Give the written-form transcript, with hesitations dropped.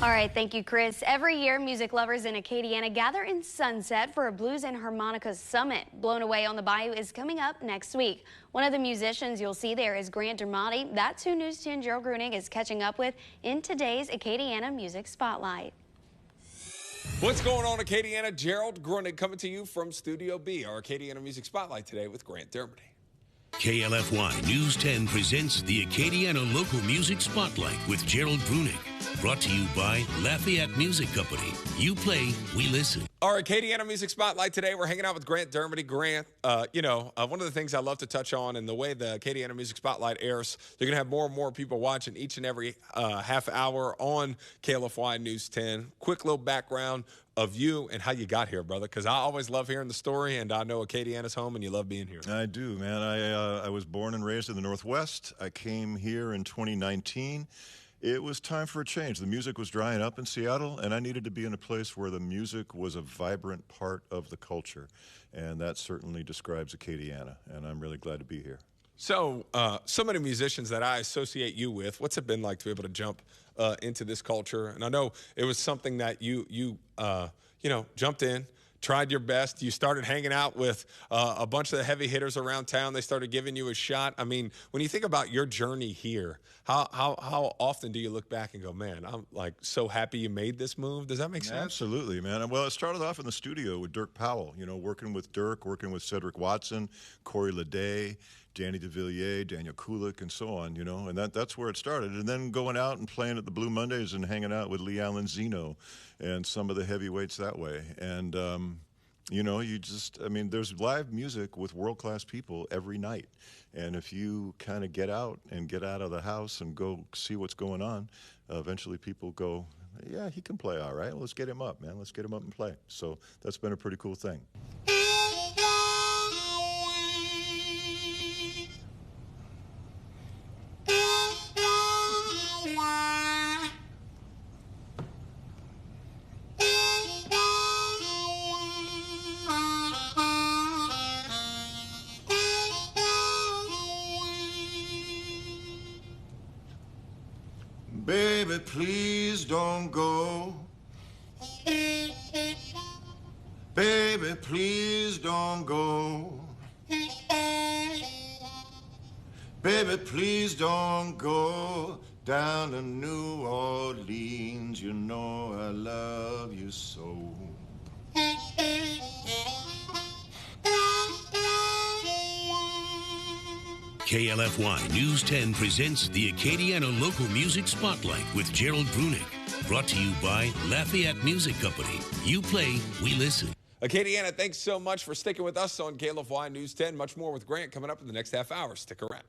All right, thank you, Chris. Every year, music lovers in Acadiana gather in Sunset for a Blues and Harmonicas Summit. Blown Away on the Bayou is coming up next week. One of the musicians you'll see there is Grant Dermody. That's who News 10 Gerald Gruenig is catching up with in today's Acadiana Music Spotlight. What's going on, Acadiana? Gerald Gruenig coming to you from Studio B, our Acadiana Music Spotlight today with Grant Dermody. KLFY News 10 presents the Acadiana Local Music Spotlight with Gerald Gruenig. Brought to you by Lafayette Music Company. You play, we listen. Our Acadiana Music Spotlight today, we're hanging out with Grant Dermody. Grant, one of the things I love to touch on, and the way the Acadiana Music Spotlight airs, you're going to have more and more people watching each and every half hour on KLFY News 10. Quick little background of you and how you got here, brother, because I always love hearing the story, and I know Acadiana's home, and you love being here. I do, man. I was born and raised in the Northwest. I came here in 2019. It was time for a change. The music was drying up in Seattle, and I needed to be in a place where the music was a vibrant part of the culture, and that certainly describes Acadiana, and I'm really glad to be here. So, so many musicians that I associate you with, what's it been like to be able to jump into this culture? And I know it was something that you jumped in, tried your best. You started hanging out with a bunch of the heavy hitters around town. They started giving you a shot. I mean, when you think about your journey here, how often do you look back and go, man, I'm like so happy you made this move? Does that make sense? Absolutely, man. Well, it started off in the studio with Dirk Powell, working with Dirk, working with Cedric Watson, Corey Leday, Danny DeVilliers, Daniel Kulik, and so on, and that's where it started. And then going out and playing at the Blue Mondays and hanging out with Lee Allen Zeno and some of the heavyweights that way. And, there's live music with world-class people every night. And if you kind of get out of the house and go see what's going on, eventually people go, yeah, he can play all right. Let's get him up, man. Let's get him up and play. So that's been a pretty cool thing. Baby, please don't go. Baby, please don't go. Baby, please don't go down to New Orleans. You know I love you so. KLFY News 10 presents the Acadiana Local Music Spotlight with Gerald Gruenig. Brought to you by Lafayette Music Company. You play, we listen. Acadiana, thanks so much for sticking with us on KLFY News 10. Much more with Grant coming up in the next half hour. Stick around.